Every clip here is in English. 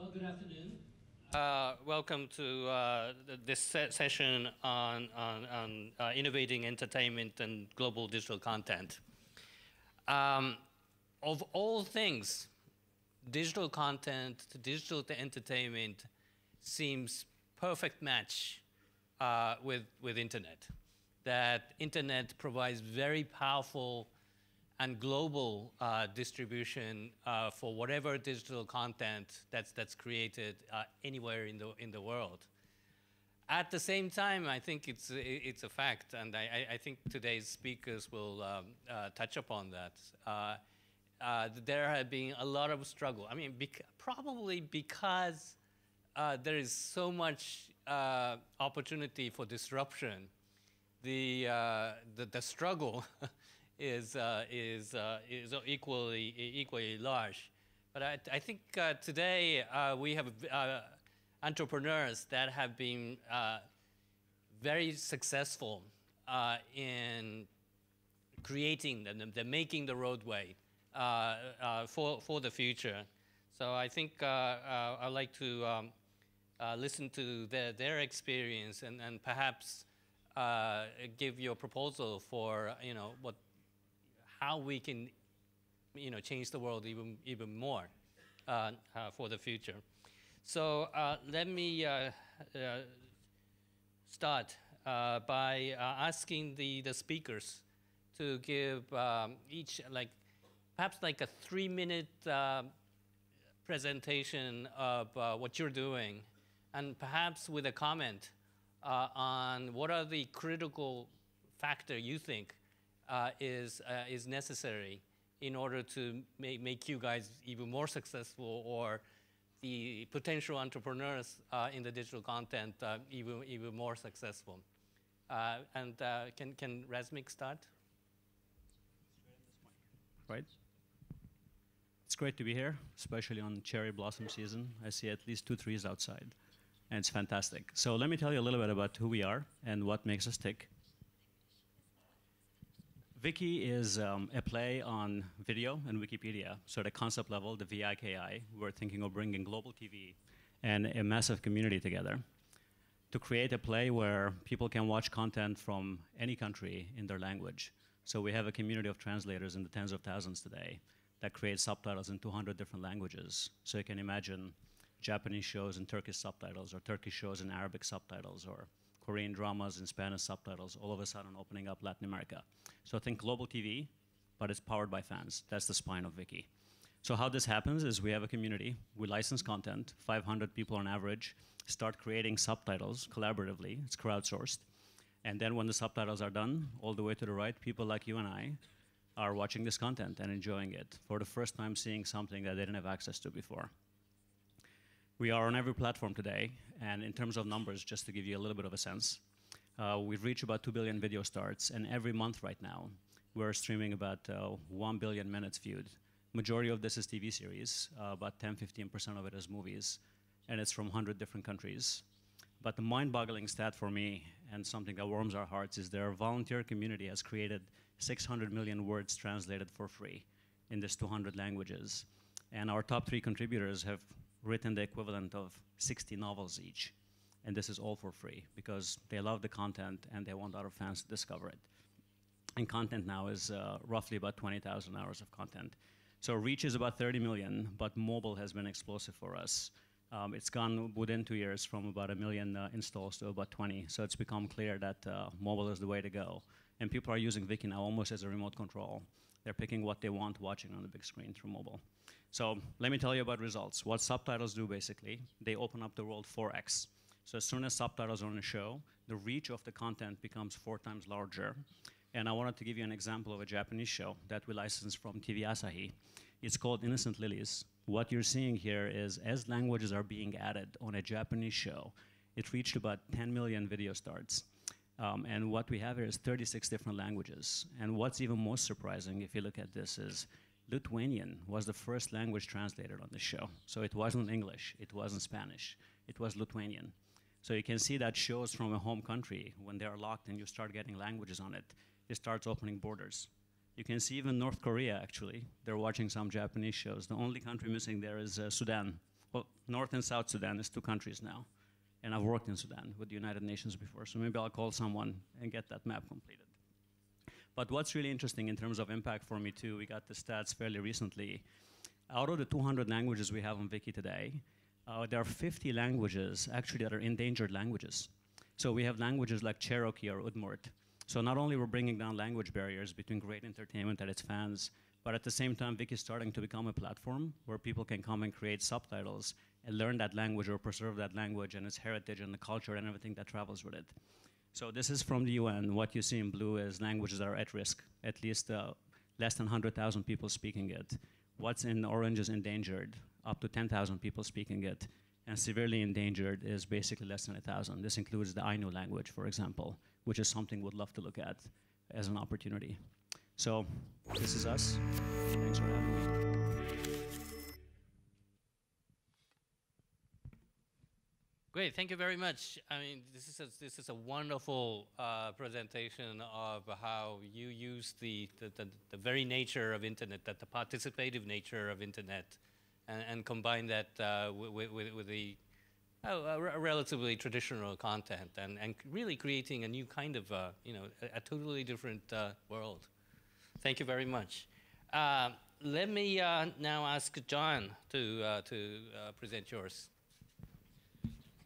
Well, good afternoon. Welcome to this session on innovating entertainment and global digital content. Of all things, digital content, digital entertainment seems perfect match with internet. That internet provides very powerful and global distribution for whatever digital content that's created anywhere in the world. At the same time, I think it's a fact, and I think today's speakers will touch upon that. There have been a lot of struggle. I mean, probably because there is so much opportunity for disruption. The struggle is equally large. But I think today we have entrepreneurs that have been very successful in creating they're making the roadway for the future. So I think I'd like to listen to their experience and perhaps give you a proposal for how we can change the world even more for the future. So let me start by asking the speakers to give each perhaps like a 3-minute presentation of what you're doing, and perhaps with a comment on what are the critical factor you think is necessary in order to make you guys even more successful, or the potential entrepreneurs in the digital content even more successful. Can Razmig start? Right. It's great to be here, especially on cherry blossom season. I see at least 2 trees outside, and it's fantastic. So let me tell you a little bit about who we are and what makes us tick. Viki is a play on video and Wikipedia. So at a concept level, the VIKI, we're thinking of bringing global TV and a massive community together to create a play where people can watch content from any country in their language. So we have a community of translators in the tens of thousands today that create subtitles in 200 different languages. So you can imagine Japanese shows in Turkish subtitles, or Turkish shows in Arabic subtitles, or Korean dramas in Spanish subtitles, all of a sudden opening up Latin America. So think global TV, but it's powered by fans. That's the spine of Viki. So how this happens is we have a community, we license content, 500 people on average start creating subtitles collaboratively, it's crowdsourced. And then when the subtitles are done, all the way to the right, people like you and I are watching this content and enjoying it, for the first time seeing something that they didn't have access to before. We are on every platform today, and in terms of numbers, just to give you a little bit of a sense, we've reached about 2 billion video starts, and every month right now, we're streaming about 1 billion minutes viewed. Majority of this is TV series, about 10–15% of it is movies, and it's from 100 different countries. But the mind-boggling stat for me, and something that warms our hearts, is their volunteer community has created 600 million words translated for free in these 200 languages. And our top 3 contributors have written the equivalent of 60 novels each. And this is all for free because they love the content and they want other fans to discover it. And content now is roughly about 20,000 hours of content. So reach is about 30 million, but mobile has been explosive for us. It's gone within 2 years from about 1 million installs to about 20. So it's become clear that mobile is the way to go. And people are using Viki now almost as a remote control. They're picking what they want watching on the big screen through mobile. So let me tell you about results. What subtitles do, basically, they open up the world 4x. So as soon as subtitles are on a show, the reach of the content becomes 4 times larger. And I wanted to give you an example of a Japanese show that we licensed from TV Asahi. It's called Innocent Lilies. What you're seeing here is, as languages are being added on a Japanese show, it reached about 10 million video starts. And what we have here is 36 different languages. And what's even most surprising, if you look at this, is Lithuanian was the first language translated on the show. So it wasn't English, it wasn't Spanish, it was Lithuanian. So you can see that shows from a home country, when they're locked and you start getting languages on it, it starts opening borders. You can see even North Korea, actually. They're watching some Japanese shows. The only country missing there is Sudan, well, North and South Sudan is 2 countries now. And I've worked in Sudan with the United Nations before, so maybe I'll call someone and get that map completed. But what's really interesting in terms of impact for me too, we got the stats fairly recently. Out of the 200 languages we have on Viki today, there are 50 languages actually that are endangered languages. So we have languages like Cherokee or Udmurt. So not only we're bringing down language barriers between great entertainment and its fans, but at the same time, Viki is starting to become a platform where people can come and create subtitles and learn that language or preserve that language and its heritage and the culture and everything that travels with it. So this is from the UN. What you see in blue is languages that are at risk, at least less than 100,000 people speaking it. What's in orange is endangered, up to 10,000 people speaking it. And severely endangered is basically less than 1,000. This includes the Ainu language, for example, which is something we'd love to look at as an opportunity. So this is us. Thanks for having me. Great, thank you very much. I mean, this is a wonderful presentation of how you use the very nature of internet, the participative nature of internet, and combine that with the relatively traditional content, and really creating a new kind of, a totally different world. Thank you very much. Let me now ask John to present yours.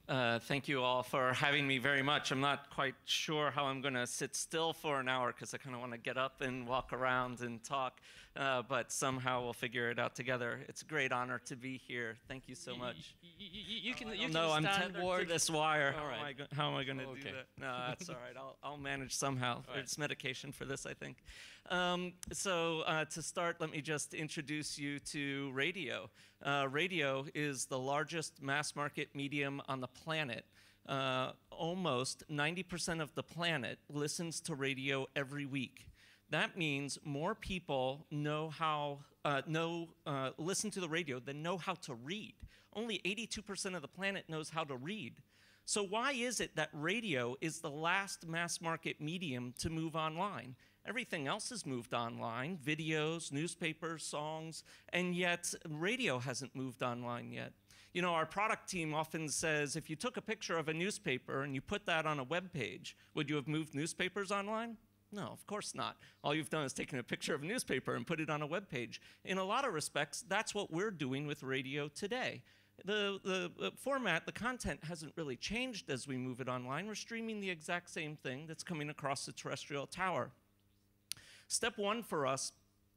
Thank you all for having me very much. I'm not quite sure how I'm going to sit still for an hour because I kind of want to get up and walk around and talk, but somehow we'll figure it out together. It's a great honor to be here. Thank you so much. You can I'm stand tethered to this wire. All right. How am I going to do that? No, that's all right. I'll manage somehow. There's medication for this, I think. To start, let me just introduce you to radio. Radio is the largest mass market medium on the planet. Almost 90% of the planet listens to radio every week. That means more people listen to the radio than know how to read. Only 82% of the planet knows how to read. So why is it that radio is the last mass market medium to move online? Everything else has moved online, videos, newspapers, songs, and yet radio hasn't moved online yet. You know, our product team often says, if you took a picture of a newspaper and you put that on a web page, would you have moved newspapers online? No, of course not. All you've done is taken a picture of a newspaper and put it on a web page. In a lot of respects, that's what we're doing with radio today. The format, the content hasn't really changed as we move it online. We're streaming the exact same thing that's coming across the terrestrial tower. Step one for us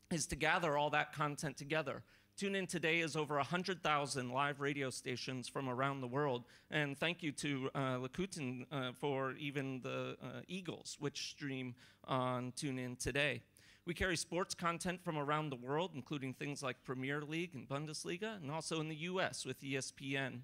is to gather all that content together. TuneIn today is over 100,000 live radio stations from around the world. And thank you to Lakuten for even the Eagles, which stream on TuneIn today. We carry sports content from around the world, including things like Premier League and Bundesliga, and also in the US with ESPN.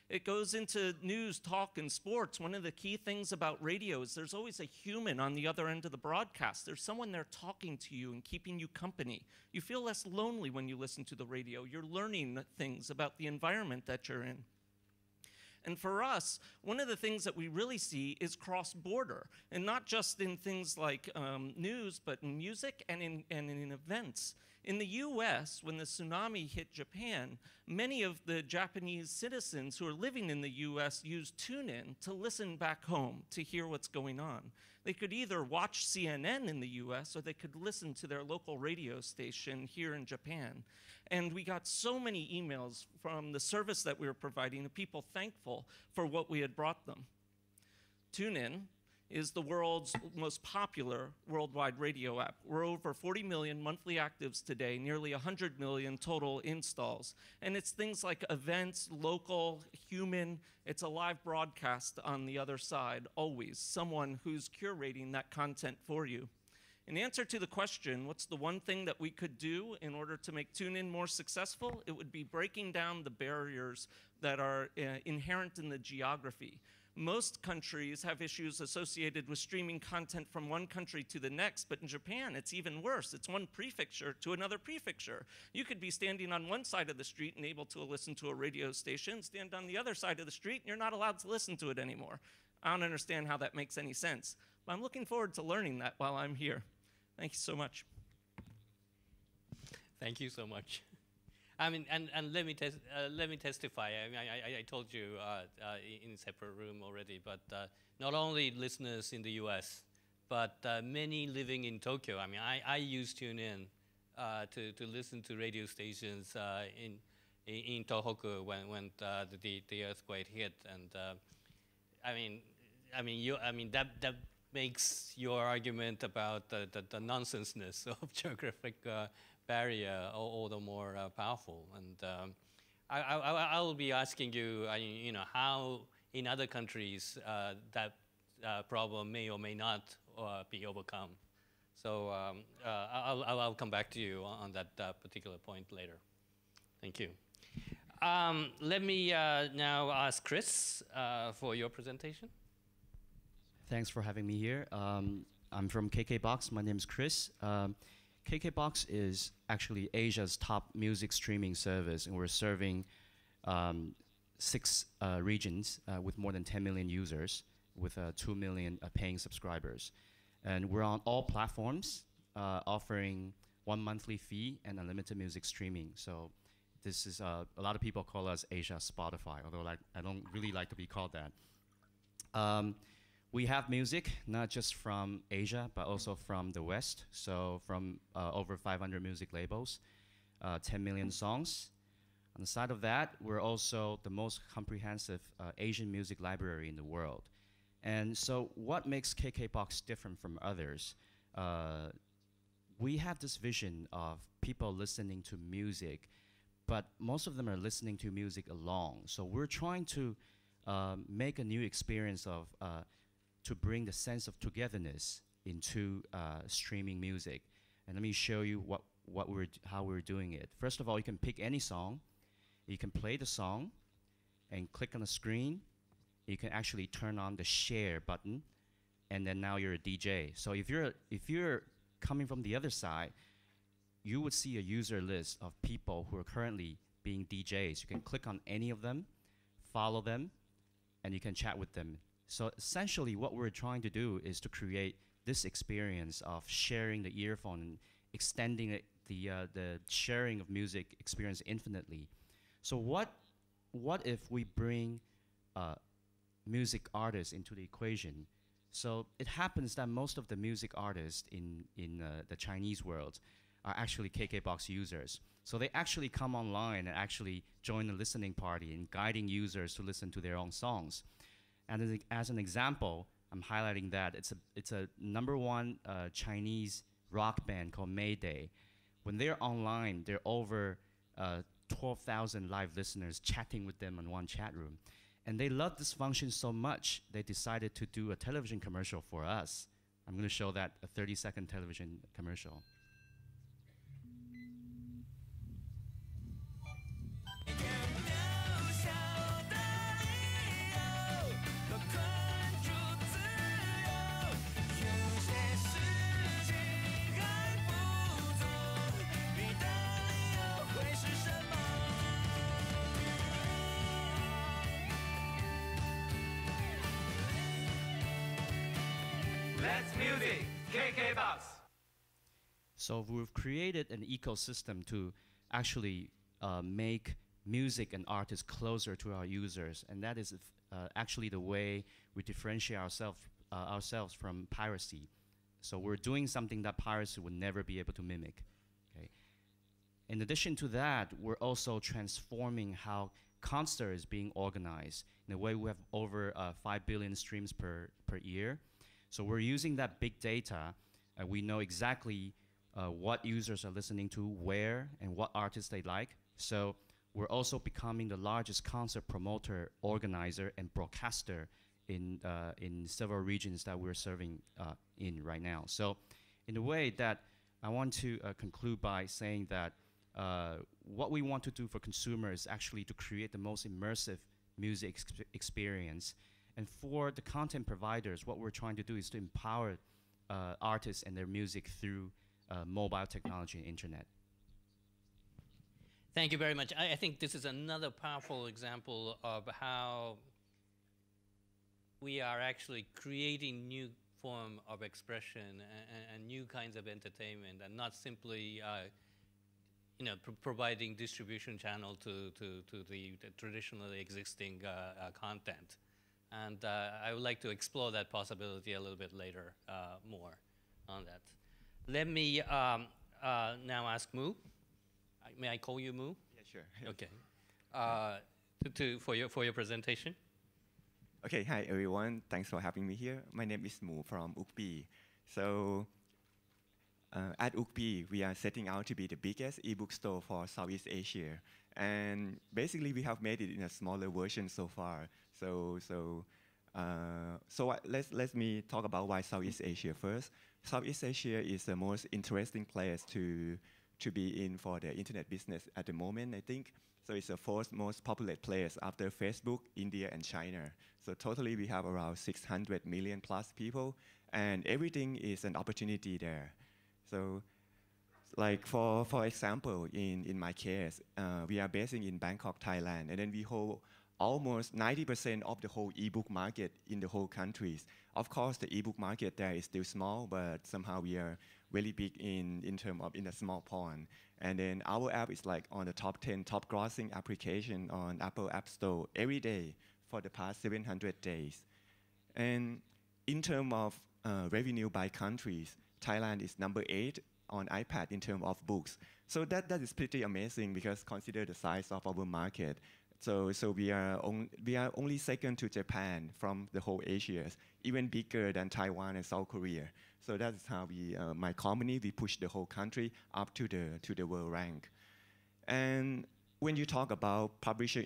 It goes into news, talk, and sports. One of the key things about radio is there's always a human on the other end of the broadcast. There's someone there talking to you and keeping you company. You feel less lonely when you listen to the radio. You're learning things about the environment that you're in. And for us, one of the things that we really see is cross-border, and not just in things like news, but in music and in events. In the US, when the tsunami hit Japan, many of the Japanese citizens who are living in the US used TuneIn to listen back home, to hear what's going on. They could either watch CNN in the US or they could listen to their local radio station here in Japan. And we got so many emails from the service that we were providing of people thankful for what we had brought them. TuneIn is the world's most popular worldwide radio app. We're over 40 million monthly actives today, nearly 100 million total installs. And it's things like events, local, human. It's a live broadcast on the other side, always. Someone who's curating that content for you. In answer to the question, what's the one thing that we could do in order to make TuneIn more successful? It would be breaking down the barriers that are inherent in the geography. Most countries have issues associated with streaming content from one country to the next, but in Japan, it's even worse. It's one prefecture to another prefecture. You could be standing on one side of the street and able to listen to a radio station, stand on the other side of the street, and you're not allowed to listen to it anymore. I don't understand how that makes any sense, but I'm looking forward to learning that while I'm here. Thank you so much. Thank you so much. I mean, and let me testify. I mean, I told you in a separate room already, but not only listeners in the U.S., but many living in Tokyo. I mean, I use TuneIn to listen to radio stations in Tohoku when the earthquake hit, and I mean that makes your argument about the nonsenseness of geographic barrier all the more powerful. And I will be asking you, you know, how in other countries that problem may or may not be overcome. So I'll come back to you on that particular point later. Thank you. Let me now ask Chris for your presentation. Thanks for having me here. I'm from KKBOX. My name is Chris. KKBOX is actually Asia's top music streaming service, and we're serving 6 regions with more than 10 million users with 2 million paying subscribers. And we're on all platforms, offering 1 monthly fee and unlimited music streaming. So this is, a lot of people call us Asia's Spotify, although I don't really like to be called that. We have music, not just from Asia, but also from the West. So from over 500 music labels, 10 million songs. On the side of that, we're also the most comprehensive Asian music library in the world. And so what makes KKBOX different from others? We have this vision of people listening to music, but most of them are listening to music along. So we're trying to make a new experience of to bring the sense of togetherness into streaming music. And let me show you how we're doing it. First of all, you can pick any song. You can play the song and click on the screen. You can actually turn on the share button, and then now you're a DJ. So if you're coming from the other side, you would see a user list of people who are currently being DJs. You can click on any of them, follow them, and you can chat with them. So essentially what we're trying to do is to create this experience of sharing the earphone and extending it, the sharing of music experience infinitely. So what if we bring music artists into the equation? So it happens that most of the music artists in the Chinese world are actually KKBOX users. So they actually come online and actually join the listening party and guiding users to listen to their own songs. And as an example, I'm highlighting that it's a #1 Chinese rock band called Mayday. When they're online, they're over 12,000 live listeners chatting with them in one chat room. And they love this function so much, they decided to do a television commercial for us. I'm going to show that, a 30-second television commercial. Let's music, KKBOX. So we've created an ecosystem to actually make music and artists closer to our users, and that is actually the way we differentiate ourselves from piracy. So we're doing something that piracy would never be able to mimic. Okay. In addition to that, we're also transforming how concert is being organized. In a way, we have over 5 billion streams per year. So we're using that big data, and we know exactly what users are listening to, where, and what artists they like. So we're also becoming the largest concert promoter, organizer, and broadcaster in several regions that we're serving in right now. So in a way that I want to conclude by saying that what we want to do for consumers is actually to create the most immersive music experience. And for the content providers, what we're trying to do is to empower artists and their music through mobile technology and internet. Thank you very much. I think this is another powerful example of how we are actually creating new form of expression and new kinds of entertainment, and not simply providing distribution channel to the traditionally existing content. And I would like to explore that possibility a little bit later more on that. Let me now ask Mu. May I call you Mu? Yeah, sure. Okay. For your presentation. Okay, hi everyone. Thanks for having me here. My name is Mu from OOKBEE. So at OOKBEE, we are setting out to be the biggest ebook store for Southeast Asia. And basically, we have made it in a smaller version so far. Let me talk about why Southeast Asia first. Southeast Asia is the most interesting place to be in for the internet business at the moment, I think. So it's the fourth most populated place after Facebook, India, and China. So totally, we have around 600 million plus people, and everything is an opportunity there. So, like for example, in my case, we are based in Bangkok, Thailand, and then we hold almost 90% of the whole ebook market in the whole countries. Of course, the ebook market there is still small, but somehow we are really big in terms of in a small pond. And then our app is like on the top 10 top grossing application on Apple App Store every day for the past 700 days. And in terms of revenue by countries, Thailand is number 8 on iPad in terms of books. So that is pretty amazing because consider the size of our market. So we are only second to Japan from the whole Asia, even bigger than Taiwan and South Korea. So that's how my company, we push the whole country up to the world rank. And when you talk about publisher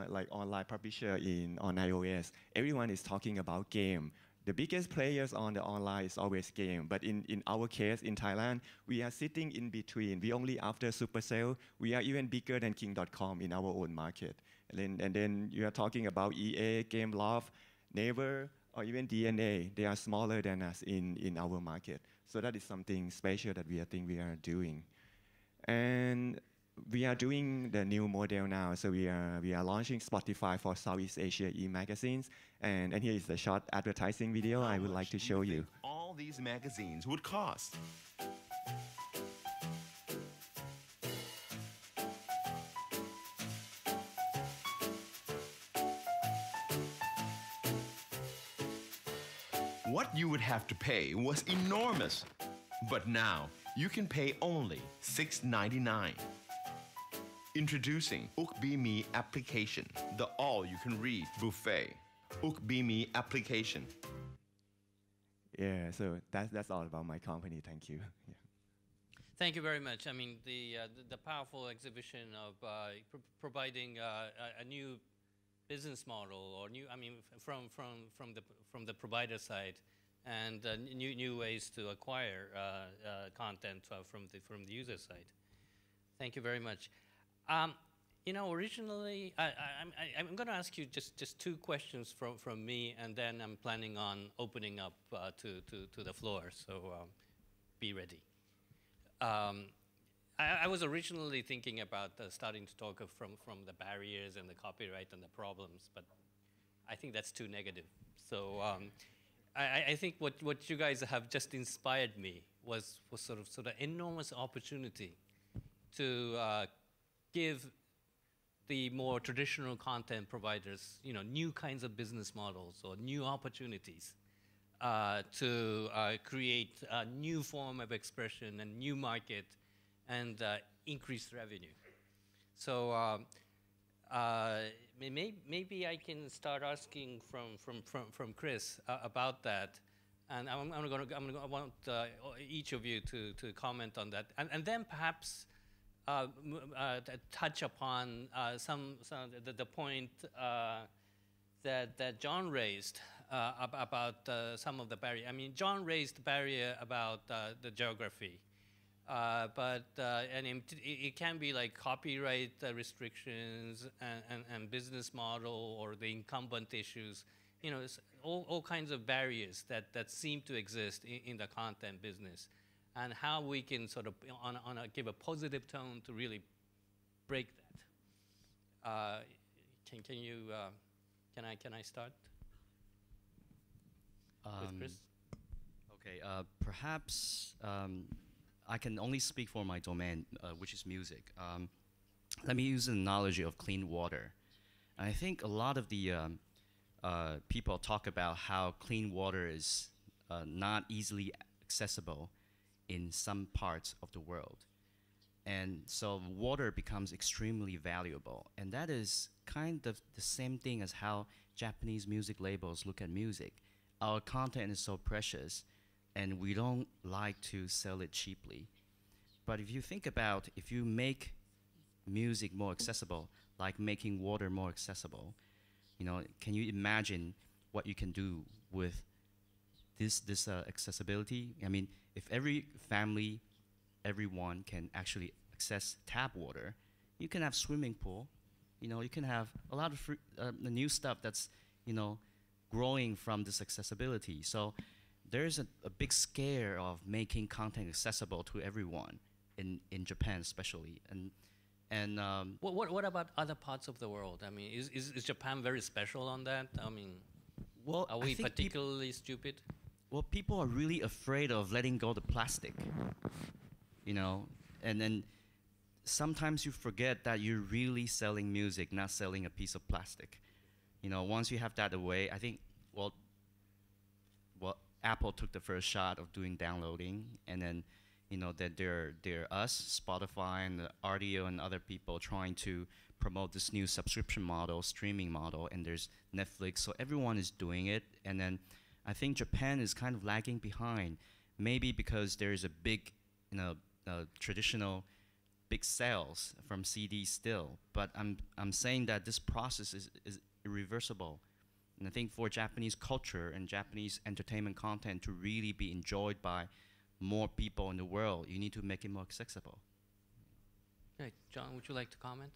like online publisher on iOS, everyone is talking about game. The biggest players on the online is always game, but in our case in Thailand, we are sitting in between. We only after Supercell, we are even bigger than King.com in our own market. And then you are talking about EA, Gameloft, Naver, or even DNA. They are smaller than us in our market. So that is something special that we are doing. And we are doing the new model now. So we are launching Spotify for Southeast Asia e-magazines. And here is the short advertising video I would like to show you. All these magazines would cost. What you would have to pay was enormous. But now, you can pay only $6.99. Introducing OOKBEE application, the all-you-can-read buffet. OOKBEE application. Yeah, so that's all about my company. Thank you. Yeah. Thank you very much. I mean, the powerful exhibition of providing a new business model or new, I mean, from the provider side, and new ways to acquire content from the user side. Thank you very much. Originally, I'm going to ask you just 2 questions from me, and then I'm planning on opening up to the floor. So be ready. I was originally thinking about starting to talk from the barriers and the copyright and the problems, but I think that's too negative. So I think what you guys have just inspired me was sort of enormous opportunity to give the more traditional content providers, new kinds of business models or new opportunities to create a new form of expression and new market and increase revenue. So maybe I can start asking from Chris about that, and I want each of you to comment on that, and then perhaps touch upon the point that John raised about some of the barrier. I mean, John raised the barrier about the geography, but it can be like copyright restrictions and business model or the incumbent issues. It's all kinds of barriers that seem to exist in the content business, and how we can sort of give a positive tone to really break that. Can I start with Chris? Okay, perhaps I can only speak for my domain, which is music. Let me use the analogy of clean water. I think a lot of the people talk about how clean water is not easily accessible in some parts of the world. And so water becomes extremely valuable. And that is kind of the same thing as how Japanese music labels look at music. Our content is so precious, and we don't like to sell it cheaply. But if you think about, if you make music more accessible, like making water more accessible, you know, can you imagine what you can do with this accessibility? I mean, if every family, everyone can actually access tap water, you can have swimming pool, you know, you can have a lot of the new stuff that's, you know, growing from this accessibility. So there's a big scare of making content accessible to everyone in Japan especially. And what about other parts of the world? I mean, is Japan very special on that? I mean, well, are we particularly stupid? Well, people are really afraid of letting go of the plastic, you know, and then sometimes you forget that you're really selling music, not selling a piece of plastic. You know, once you have that away, I think, well, Apple took the first shot of doing downloading, and then, you know, that they're us, Spotify and the RDO and other people trying to promote this new subscription model, streaming model, and there's Netflix, so everyone is doing it. And then I think Japan is kind of lagging behind, maybe because there's a big, you know, traditional big sales from CDs still. But I'm saying that this process is irreversible. And I think for Japanese culture and Japanese entertainment content to really be enjoyed by more people in the world, you need to make it more accessible. Okay, John, would you like to comment?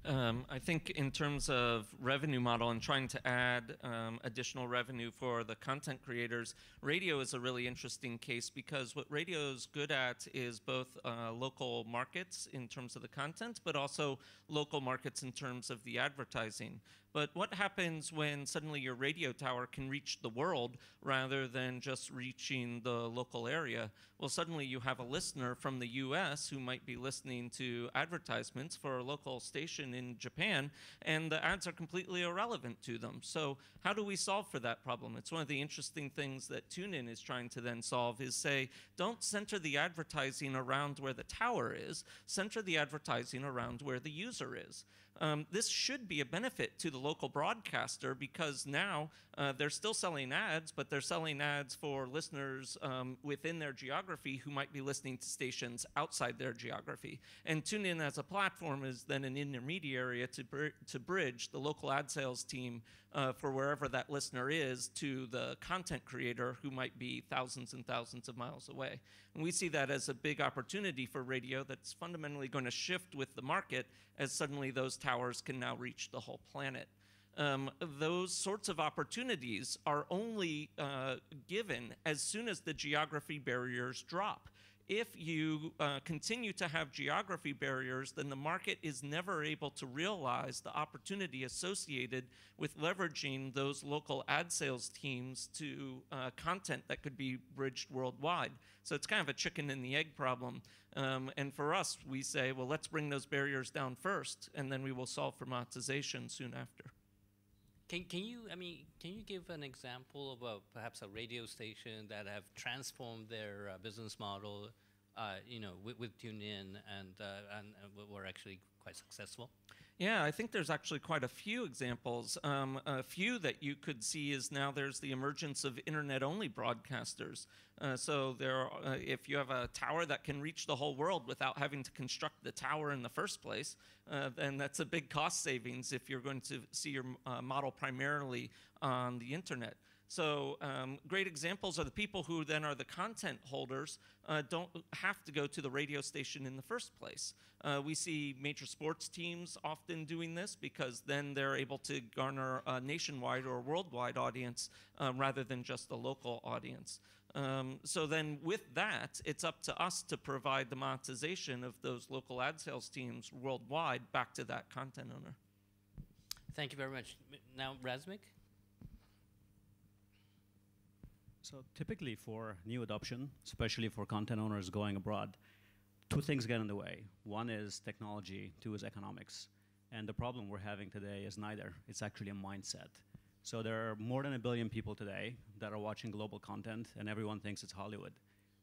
I think in terms of revenue model and trying to add additional revenue for the content creators, radio is a really interesting case, because what radio is good at is both local markets in terms of the content, but also local markets in terms of the advertising. But what happens when suddenly your radio tower can reach the world rather than just reaching the local area? Well, suddenly you have a listener from the US who might be listening to advertisements for a local station in Japan, and the ads are completely irrelevant to them. So how do we solve for that problem? It's one of the interesting things that TuneIn is trying to then solve, is say, don't center the advertising around where the tower is, center the advertising around where the user is. This should be a benefit to the local broadcaster, because now they're still selling ads, but they're selling ads for listeners within their geography who might be listening to stations outside their geography. And TuneIn as a platform is then an intermediary to bridge the local ad sales team for wherever that listener is to the content creator who might be thousands and thousands of miles away. And we see that as a big opportunity for radio that's fundamentally going to shift with the market, as suddenly those towers can now reach the whole planet. Those sorts of opportunities are only given as soon as the geography barriers drop. If you continue to have geography barriers, then the market is never able to realize the opportunity associated with leveraging those local ad sales teams to content that could be bridged worldwide. So it's kind of a chicken and the egg problem. And for us, we say, well, let's bring those barriers down first, and then we will solve for monetization soon after. Can you give an example of perhaps a radio station that have transformed their business model, you know, with TuneIn and were actually quite successful? Yeah, I think there's actually quite a few examples. A few that you could see is now there's the emergence of internet-only broadcasters. So if you have a tower that can reach the whole world without having to construct the tower in the first place, then that's a big cost savings if you're going to see your model primarily on the internet. So great examples are the people who then are the content holders don't have to go to the radio station in the first place. We see major sports teams often doing this, because then they're able to garner a nationwide or a worldwide audience rather than just a local audience. So then with that, it's up to us to provide the monetization of those local ad sales teams worldwide back to that content owner. Thank you very much. Now, Razmig? So typically for new adoption, especially for content owners going abroad, two things get in the way. One is technology, two is economics. And the problem we're having today is neither. It's actually a mindset. So there are more than 1 billion people today that are watching global content, and everyone thinks it's Hollywood.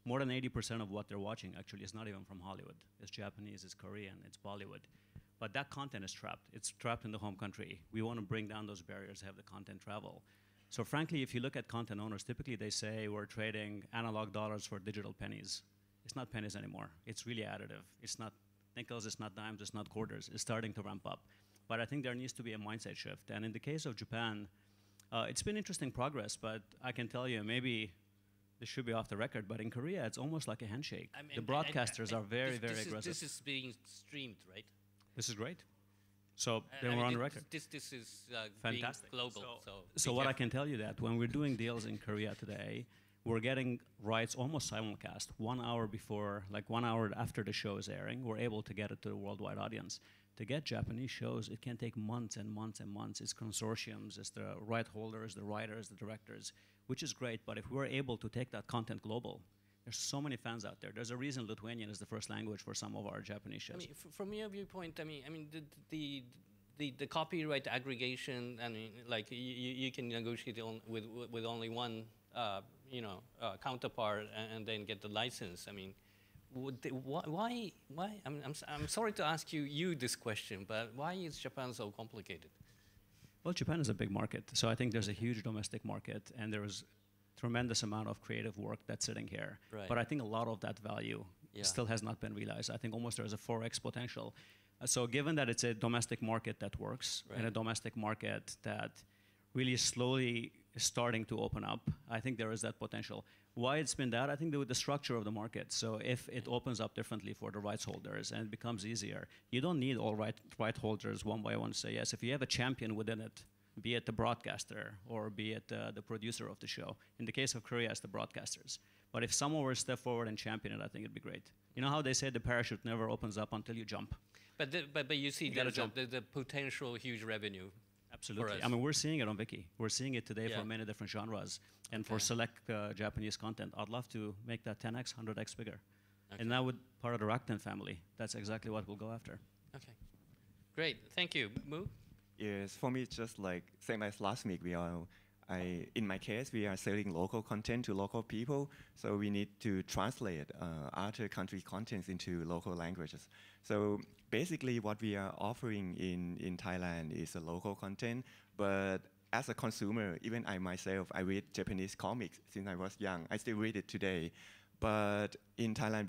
More than 80% of what they're watching actually is not even from Hollywood. It's Japanese, it's Korean, it's Bollywood. But that content is trapped. It's trapped in the home country. We want to bring down those barriers, have the content travel. So frankly, if you look at content owners, typically they say we're trading analog dollars for digital pennies. It's not pennies anymore. It's really additive. It's not nickels, it's not dimes, it's not quarters. It's starting to ramp up. But I think there needs to be a mindset shift. And in the case of Japan, it's been interesting progress, but I can tell you, maybe this should be off the record, but in Korea, it's almost like a handshake. I mean, the broadcasters are very, very aggressive. This is being streamed, right? This is great. So then we're on the record. This is fantastic. Being global. So what I can tell you that when we're doing deals in Korea today, we're getting rights almost simulcast. 1 hour before, like 1 hour after the show is airing, we're able to get it to the worldwide audience. To get Japanese shows, it can take months and months and months. It's consortiums, it's the right holders, the writers, the directors, which is great. But if we're able to take that content global, there's so many fans out there. There's a reason Lithuanian is the first language for some of our Japanese shows. I mean, from your viewpoint, I mean, the copyright aggregation. I mean, like you can negotiate with only one, counterpart and then get the license. I mean, why? I'm sorry to ask you this question, but why is Japan so complicated? Well, Japan is a big market, so I think there's a huge domestic market, and there is tremendous amount of creative work that's sitting here. Right. But I think a lot of that value still has not been realized. I think almost there's a 4x potential. So given that it's a domestic market that works, and a domestic market that really slowly is starting to open up, I think there is that potential. Why it's been that? I think the structure of the market. So if it opens up differently for the rights holders and it becomes easier, you don't need all right holders one by one to say yes. If you have a champion within it, be it the broadcaster or be it the producer of the show. In the case of Korea, it's the broadcasters. But if someone were to step forward and champion it, I think it'd be great. You know how they say the parachute never opens up until you jump? But you see the potential huge revenue. Absolutely. I mean, we're seeing it on Viki. We're seeing it today for many different genres. And for select Japanese content, I'd love to make that 10x, 100x bigger. And now with part of the Rakuten family, that's exactly what we'll go after. Okay. Great. Thank you. Mu? Yes, for me, it's just like same as Razmig. In my case, we are selling local content to local people, so we need to translate other country contents into local languages. So basically, what we are offering in Thailand is a local content, but as a consumer, even I myself, I read Japanese comics since I was young. I still read it today, but in Thailand,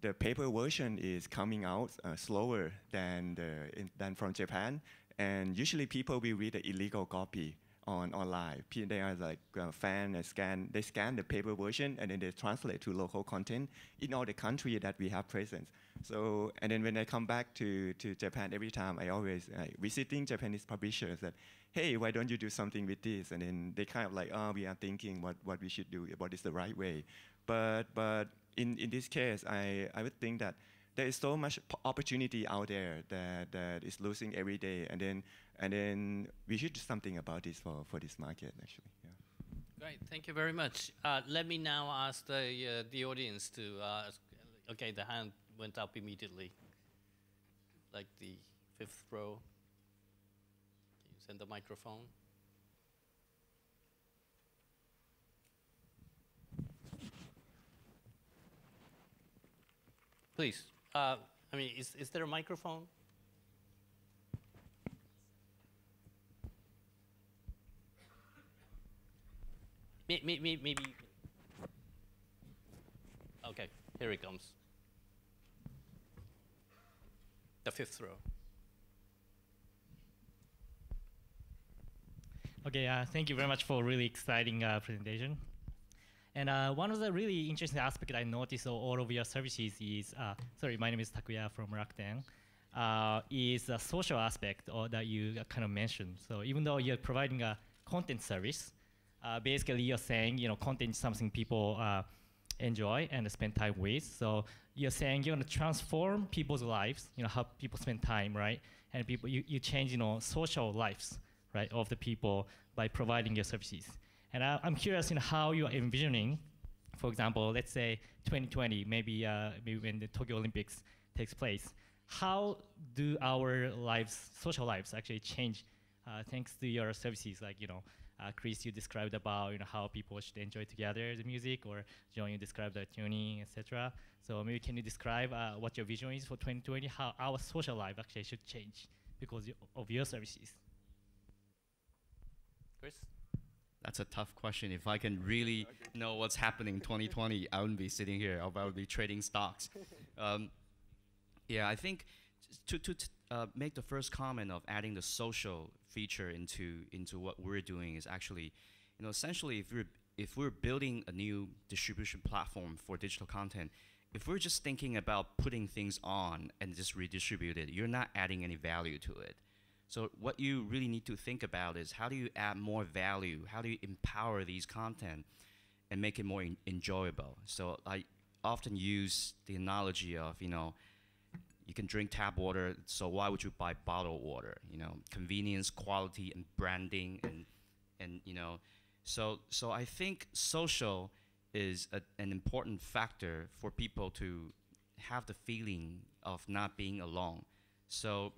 the paper version is coming out slower than from Japan, and usually people will read the illegal copy online. They are like fan and they scan the paper version and then they translate to local content in all the country that we have presence. So, and then when I come back to Japan, every time I always visiting Japanese publishers that, hey, why don't you do something with this? And then they kind of like, oh, we are thinking what we should do, what is the right way. But in this case, I would think that there is so much opportunity out there that is losing every day, and then we should do something about this for this market actually. Yeah. Great, thank you very much. Let me now ask the audience to. Okay, the hand went up immediately, like the fifth row. Can you send the microphone? Please. I mean, is there a microphone? Maybe. Okay, here it comes. The fifth row. Okay, thank you very much for a really exciting presentation. And one of the really interesting aspects I noticed of all of your services is, sorry, my name is Takuya from Rakuten, is a social aspect that you kind of mentioned. So even though you're providing a content service, basically you're saying, content is something people enjoy and spend time with. So you're saying you're going to transform people's lives, how people spend time, right? And people, you change, social lives, right, of the people by providing your services. And I'm curious in how you are envisioning, for example, let's say 2020, maybe when the Tokyo Olympics takes place, how do our lives, social lives, actually change thanks to your services? Like, Chris, you described about how people should enjoy together the music, or John, you described the tuning, etc. So maybe can you describe what your vision is for 2020, how our social life actually should change because of your services? Chris? That's a tough question. If I can really know what's happening in 2020, I wouldn't be sitting here. I would be trading stocks. Yeah, I think to make the first comment of adding the social feature into what we're doing is actually, essentially if we're building a new distribution platform for digital content, if we're just thinking about putting things on and just redistribute it, you're not adding any value to it. So what you really need to think about is how do you add more value? How do you empower these content and make it more enjoyable? So I often use the analogy of, you can drink tap water, so why would you buy bottled water? Convenience, quality, and branding, and so I think social is an important factor for people to have the feeling of not being alone. So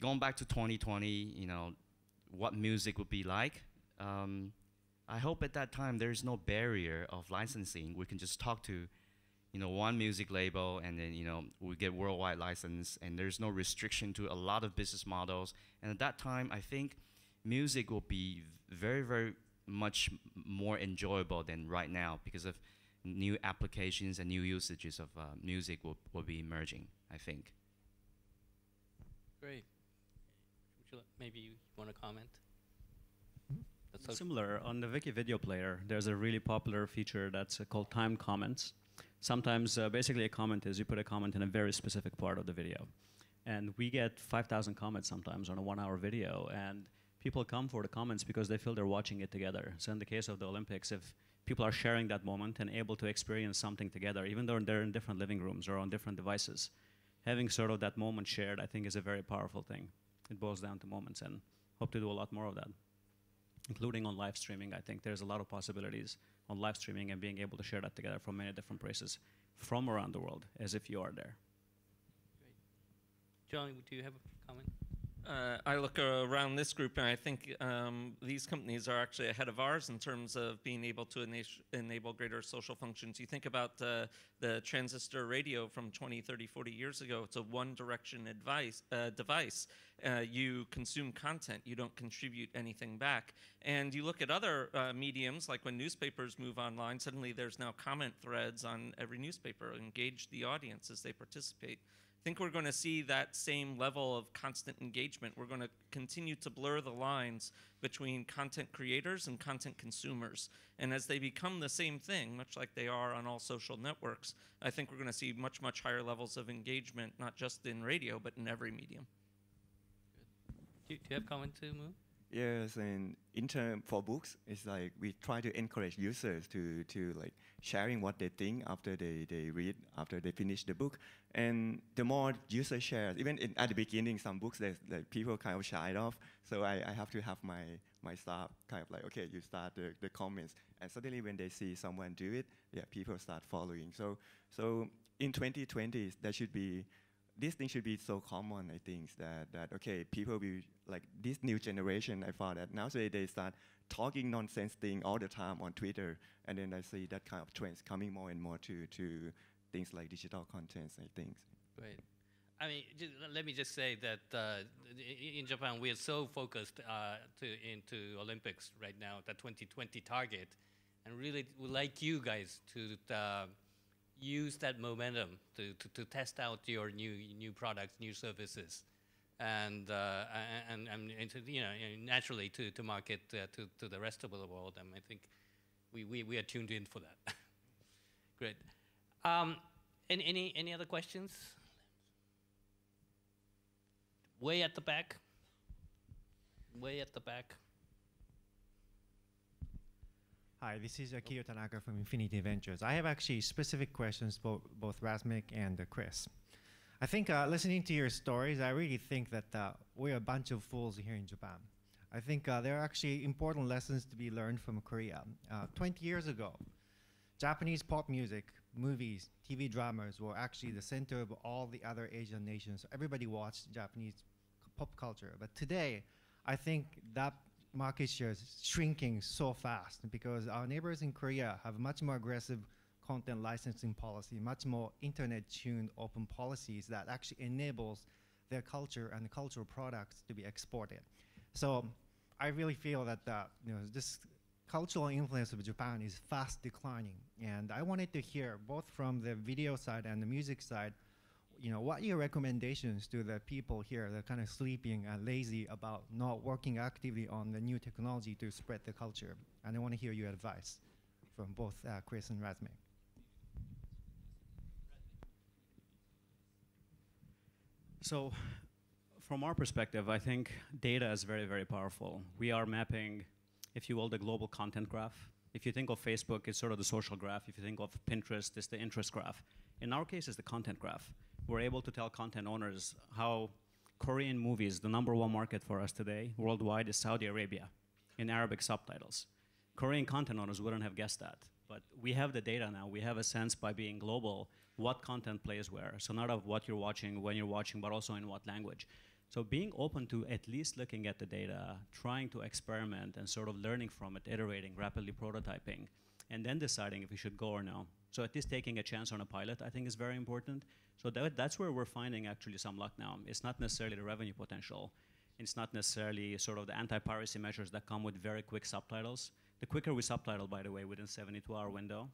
going back to 2020, what music would be like. I hope at that time there's no barrier of licensing. We can just talk to, one music label, and then, we get worldwide license, and there's no restriction to a lot of business models. And at that time, I think music will be very, very much more enjoyable than right now because of new applications and new usages of music will be emerging, I think. Great. Maybe you want to comment? That's similar. On the Viki video player, there's a really popular feature that's called timed comments. Sometimes, basically a comment is you put a comment in a very specific part of the video. And we get 5,000 comments sometimes on a 1-hour video, and people come for the comments because they feel they're watching it together. So in the case of the Olympics, if people are sharing that moment and able to experience something together, even though they're in different living rooms or on different devices, having sort of that moment shared, I think, is a very powerful thing. It boils down to moments, and hope to do a lot more of that, including on live streaming. I think there's a lot of possibilities on live streaming and being able to share that together from many different places from around the world, as if you are there. Great. John, do you have a comment? I look around this group, and I think these companies are actually ahead of ours in terms of being able to enable greater social functions. You think about the transistor radio from 20, 30, 40 years ago. It's a one-direction device. You consume content. You don't contribute anything back. And you look at other mediums, like when newspapers move online, suddenly there's now comment threads on every newspaper. Engage the audience as they participate. I think we're going to see that same level of constant engagement. We're going to continue to blur the lines between content creators and content consumers. And as they become the same thing, much like they are on all social networks, I think we're going to see much, much higher levels of engagement, not just in radio, but in every medium. Do you have a comment to Moo? Yes, and in term for books, it's like we try to encourage users to like sharing what they think after they read, after they finish the book. And the more users share, even at the beginning, some books that people kind of shied off. So I have to have my staff kind of like, okay, you start the comments. And suddenly when they see someone do it, yeah, people start following. So in 2020, there should be, this thing should be so common, I think, that okay, people will, like this new generation, I found that now they start talking nonsense thing all the time on Twitter, and then I see that kind of trends coming more and more to things like digital contents, I think. Great. I mean, let me just say that in Japan, we are so focused into Olympics right now, the 2020 target, and really would like you guys to use that momentum to test out your new products, new services, and naturally to market to the rest of the world. And I think we are tuned in for that. Great. Any other questions? Way at the back. Way at the back. Hi, this is Keio Tanaka from Infinity Ventures. I have actually specific questions for both Razmig and Chris. I think listening to your stories, I really think that we're a bunch of fools here in Japan. I think there are actually important lessons to be learned from Korea. 20 years ago, Japanese pop music, movies, TV dramas were actually the center of all the other Asian nations. Everybody watched Japanese pop culture. But today, I think that market share is shrinking so fast because our neighbors in Korea have much more aggressive content licensing policy, much more internet-tuned open policies that actually enables their culture and cultural products to be exported. So I really feel that this cultural influence of Japan is fast declining. And I wanted to hear both from the video side and the music side, what are your recommendations to the people here that are kind of sleeping and lazy about not working actively on the new technology to spread the culture? And I want to hear your advice from both Chris and Razmig. So from our perspective, I think data is very, very powerful. We are mapping, if you will, the global content graph. If you think of Facebook, it's sort of the social graph. If you think of Pinterest, it's the interest graph. In our case, it's the content graph. We're able to tell content owners how Korean movies, the #1 market for us today, worldwide, is Saudi Arabia in Arabic subtitles. Korean content owners wouldn't have guessed that. But we have the data now. We have a sense by being global what content plays where. So not of what you're watching, when you're watching, but also in what language. So being open to at least looking at the data, trying to experiment and sort of learning from it, iterating, rapidly prototyping, and then deciding if we should go or no. So at least taking a chance on a pilot, I think, is very important. So that's where we're finding actually some luck now. It's not necessarily the revenue potential. It's not necessarily sort of the anti-piracy measures that come with very quick subtitles. The quicker we subtitle, by the way, within 72-hour window,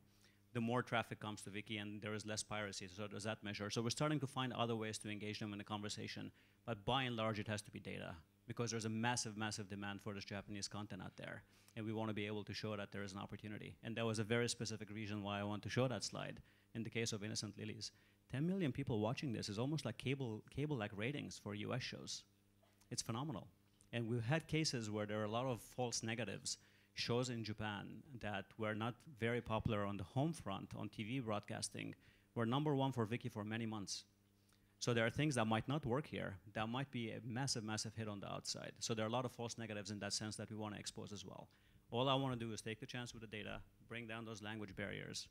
the more traffic comes to Viki and there is less piracy, so there's that measure. So we're starting to find other ways to engage them in the conversation, but by and large, it has to be data because there's a massive, massive demand for this Japanese content out there, and we want to be able to show that there is an opportunity. And that was a very specific reason why I want to show that slide. In the case of Innocent Lilies, 10 million people watching this is almost like cable-like ratings for US shows. It's phenomenal. And we've had cases where there are a lot of false negatives, shows in Japan that were not very popular on the home front on TV broadcasting were #1 for Viki for many months. So there are things that might not work here that might be a massive, massive hit on the outside. So there are a lot of false negatives in that sense that we want to expose as well. All I want to do is take the chance with the data, bring down those language barriers,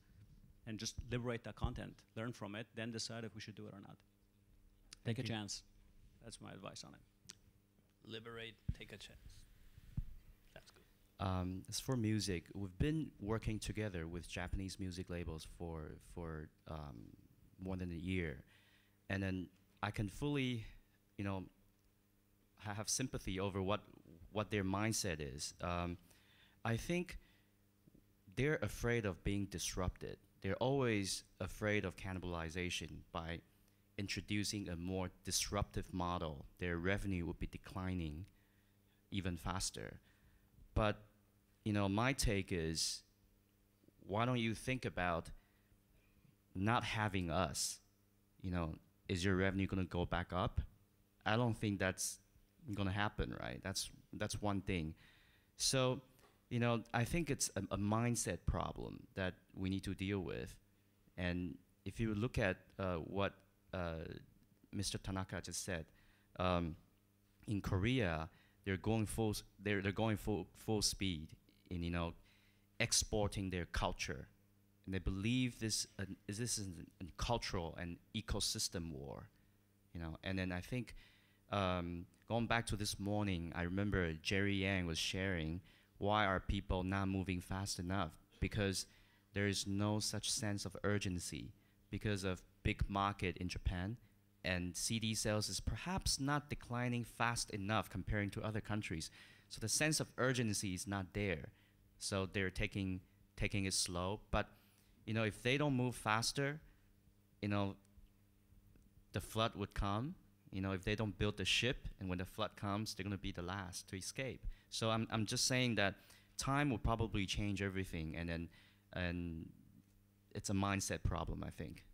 and just liberate that content, learn from it, then decide if we should do it or not. Take a chance. That's my advice on it. Liberate, take a chance. That's good. As for music, we've been working together with Japanese music labels for more than a year. And then I can fully, have sympathy over what their mindset is. I think they're afraid of being disrupted. They're always afraid of cannibalization. By introducing a more disruptive model, their revenue would be declining even faster. But, my take is, why don't you think about not having us? Is your revenue going to go back up? I don't think that's going to happen, right? That's one thing. So, I think it's a mindset problem that we need to deal with. And if you look at what Mr. Tanaka just said, in Korea, they're going full speed in exporting their culture, and they believe this is a cultural and ecosystem war, And then I think going back to this morning, I remember Jerry Yang was sharing why are people not moving fast enough, because there is no such sense of urgency because of big market in Japan. And CD sales is perhaps not declining fast enough comparing to other countries. So the sense of urgency is not there. So they're taking it slow. But if they don't move faster, the flood would come. If they don't build the ship, and when the flood comes, they're going to be the last to escape. So I'm just saying that time will probably change everything, and it's a mindset problem, I think.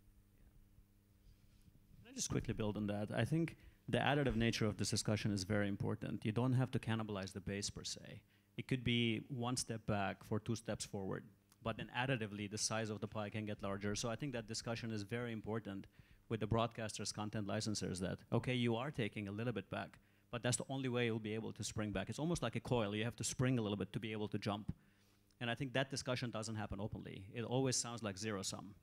Can I just quickly build on that? I think the additive nature of this discussion is very important. You don't have to cannibalize the base per se. It could be one step back for 2 steps forward, but then additively the size of the pie can get larger. So I think that discussion is very important with the broadcasters, content licensors, that, okay, you are taking a little bit back, but that's the only way you'll be able to spring back. It's almost like a coil. You have to spring a little bit to be able to jump. And I think that discussion doesn't happen openly. It always sounds like zero-sum,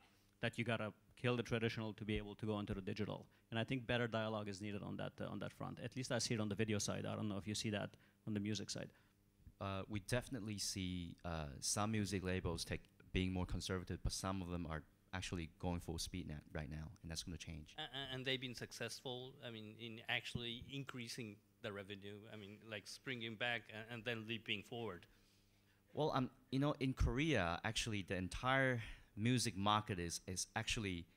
that you gotta kill the traditional to be able to go into the digital. And I think better dialogue is needed on that front. At least I see it on the video side. I don't know if you see that on the music side. We definitely see some music labels being more conservative, but some of them are actually going full speed right now, and that's going to change. And they've been successful, I mean, in actually increasing the revenue, I mean, like springing back and then leaping forward. Well, you know, in Korea, actually, the entire music market is actually,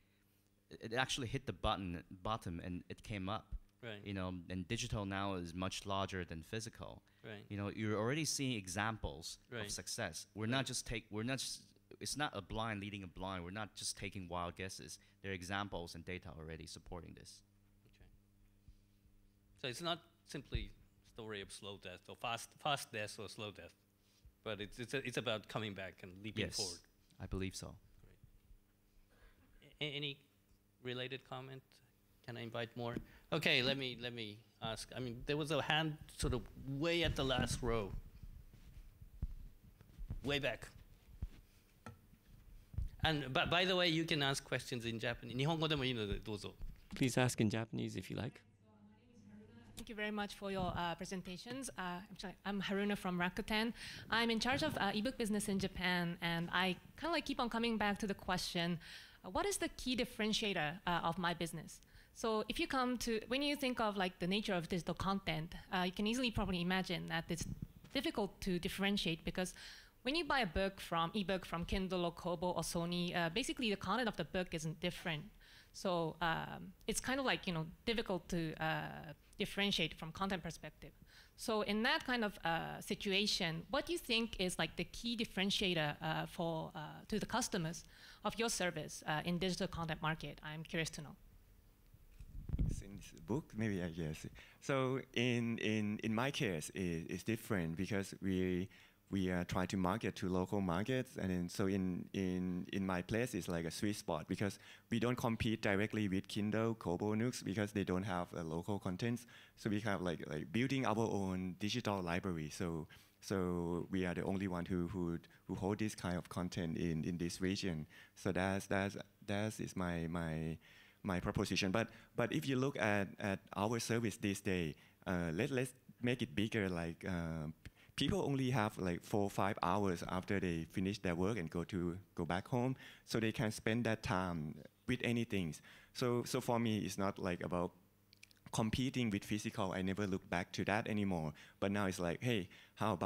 it actually hit the bottom and it came up. Right. You know, and digital now is much larger than physical. Right. You know, you're already seeing examples right. of success. It's not a blind leading a blind. We're not just taking wild guesses. There are examples and data already supporting this. Okay. So it's not simply story of slow death or fast death or slow death, but it's about coming back and leaping forward. I believe so. Great. Any related comment? Can I invite more? Okay, let me ask. I mean, there was a hand sort of way at the last row. Way back. And by the way, you can ask questions in Japanese. 日本語でもいいのでどうぞ. Please ask in Japanese if you like. Thank you very much for your presentations. I'm Haruna from Rakuten. I'm in charge of ebook business in Japan, and I kind of like keep on coming back to the question, what is the key differentiator of my business? So if you when you think of like the nature of digital content, you can easily probably imagine that it's difficult to differentiate because when you buy a book ebook from Kindle or Kobo or Sony, basically the content of the book isn't different. So it's kind of like, you know, difficult to differentiate from content perspective. So in that kind of situation, what do you think is like the key differentiator to the customers of your service in digital content market? I'm curious to know. Since book, maybe I guess. So in my case, it's different because we are trying to market to local markets, and then so in my place it's like a sweet spot because we don't compete directly with Kindle, Kobo, Nooks because they don't have local contents. So we have like building our own digital library. So we are the only one who hold this kind of content in this region. So that is my proposition. But if you look at our service this day, let's make it bigger. Like people only have like 4 or 5 hours after they finish their work and go back home, so they can spend that time with anything. So for me, it's not like about competing with physical. I never look back to that anymore. But now it's like, hey, how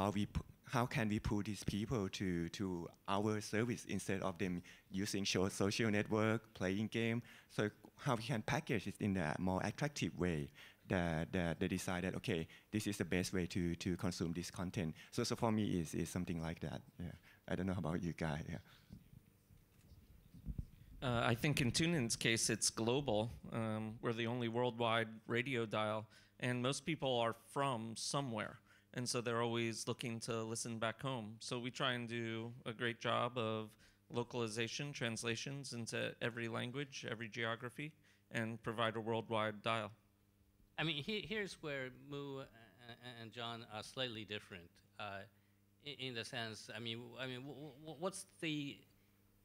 can we pull these people to our service instead of them using social network, playing game? So how we can package it in a more attractive way that they decide that, okay, this is the best way to consume this content. So for me, is something like that. Yeah. I don't know about you guys. Yeah. I think in TuneIn's case, it's global. We're the only worldwide radio dial, and most people are from somewhere. And so they're always looking to listen back home. So we try and do a great job of localization, translations into every language, every geography, and provide a worldwide dial. I mean, here's where Mu and John are slightly different in the sense, I mean, what's the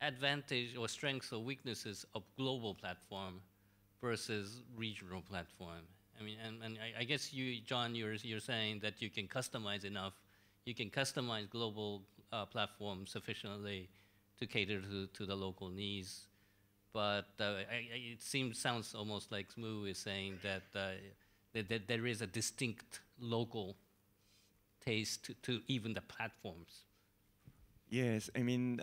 advantage or strengths or weaknesses of global platform versus regional platform? I mean, and I guess you, John, you're saying that you can customize enough, you can customize global platforms sufficiently to cater to the local needs. But it sounds almost like Smoo is saying that there is a distinct local taste to even the platforms. Yes, I mean,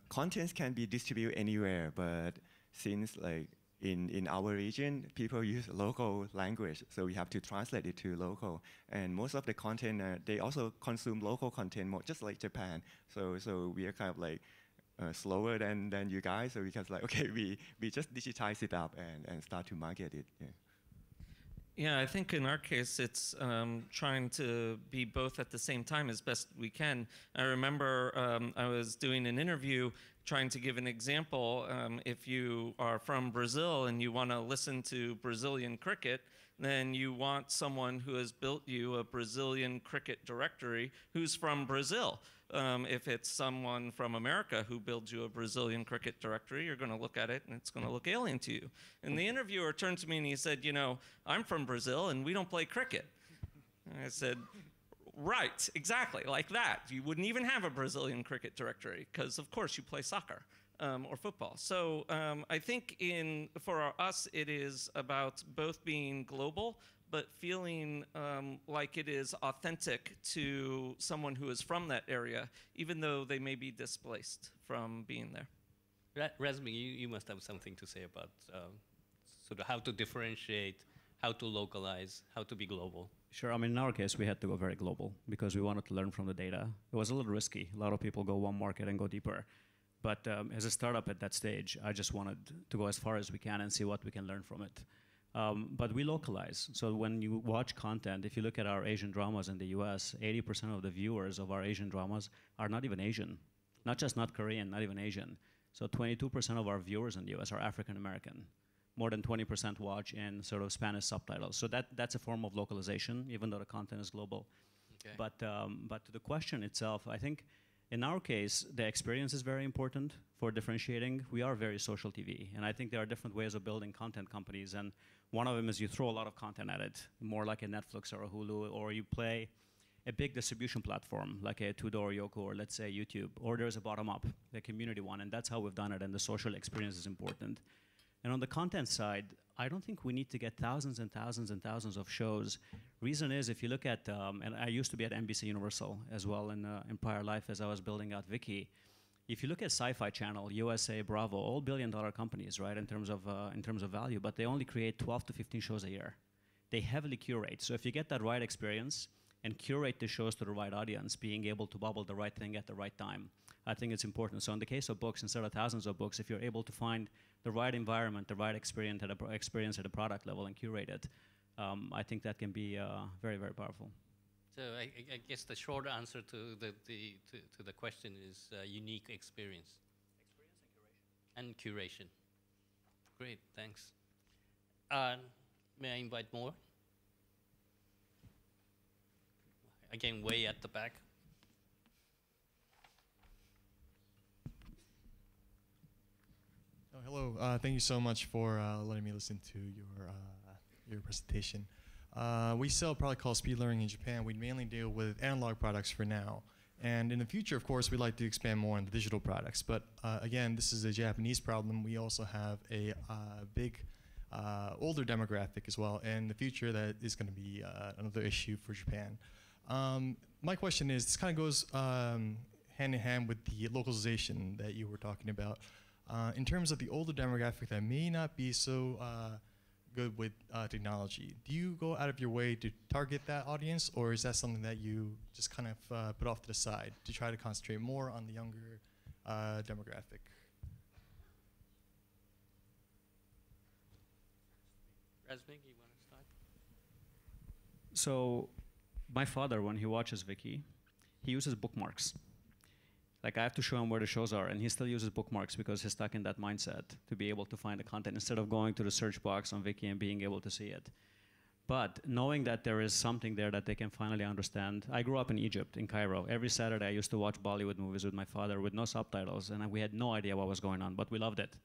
contents can be distributed anywhere, but since like in our region, people use local language, so we have to translate it to local. And most of the content, they also consume local content more, just like Japan. So we are kind of like slower than you guys. So we can like, okay, we just digitize it up and start to market it. Yeah. Yeah, I think in our case, it's trying to be both at the same time as best we can. I remember I was doing an interview trying to give an example. If you are from Brazil and you want to listen to Brazilian cricket, then you want someone who has built you a Brazilian cricket directory who's from Brazil. If it's someone from America who builds you a Brazilian cricket directory, you're going to look at it and it's going to look alien to you. And the interviewer turned to me and he said, you know, I'm from Brazil and we don't play cricket. And I said, right, exactly, like that. You wouldn't even have a Brazilian cricket directory because, of course, you play soccer or football. So I think for us, it is about both being global but feeling like it is authentic to someone who is from that area, even though they may be displaced from being there. Razmig, you must have something to say about sort of how to differentiate, how to localize, how to be global. Sure. I mean, in our case, we had to go very global because we wanted to learn from the data. It was a little risky. A lot of people go one market and go deeper. But as a startup at that stage, I just wanted to go as far as we can and see what we can learn from it. But we localize. So when you watch content, if you look at our Asian dramas in the US, 80% of the viewers of our Asian dramas are not even Asian. Not just not Korean, not even Asian. So 22% of our viewers in the US are African American. More than 20% watch in sort of Spanish subtitles. So that's a form of localization, even though the content is global. Okay. But to the question itself, I think in our case, the experience is very important for differentiating. We are very social TV, and I think there are different ways of building content companies, and one of them is you throw a lot of content at it, more like a Netflix or a Hulu, or you play a big distribution platform, like a Tudo or Yoko, or let's say YouTube, or there's a bottom-up, the community one, and that's how we've done it, and the social experience is important. And on the content side, I don't think we need to get thousands and thousands and thousands of shows. Reason is, if you look at, and I used to be at NBC Universal as well in prior life as I was building out Viki. If you look at Sci-Fi Channel, USA, Bravo, all billion-dollar companies, right, in terms of value, but they only create 12 to 15 shows a year. They heavily curate. So if you get that right experience and curate the shows to the right audience, being able to bubble the right thing at the right time, I think it's important. So in the case of books, instead of thousands of books, if you're able to find the right environment, the right experience at a product level and curate it, I think that can be very, very powerful. So I guess the short answer to the question is unique experience. And curation. Great, thanks. May I invite more? Again, way at the back. Oh, hello. Thank you so much for letting me listen to your presentation. We sell a product called Speed Learning in Japan. We mainly deal with analog products for now. And in the future, of course, we'd like to expand more on the digital products. But again, this is a Japanese problem. We also have a big older demographic as well. And in the future, that is going to be another issue for Japan. My question is, this kind of goes hand in hand with the localization that you were talking about. In terms of the older demographic that may not be so good with technology, do you go out of your way to target that audience, or is that something that you just kind of put off to the side to try to concentrate more on the younger demographic? Razmig, you want to start? So my father, when he watches Viki, he uses bookmarks. Like, I have to show him where the shows are, and he still uses bookmarks because he's stuck in that mindset to be able to find the content instead of going to the search box on Viki and being able to see it. But knowing that there is something there that they can finally understand. I grew up in Egypt, in Cairo. Every Saturday, I used to watch Bollywood movies with my father with no subtitles, and we had no idea what was going on, but we loved it.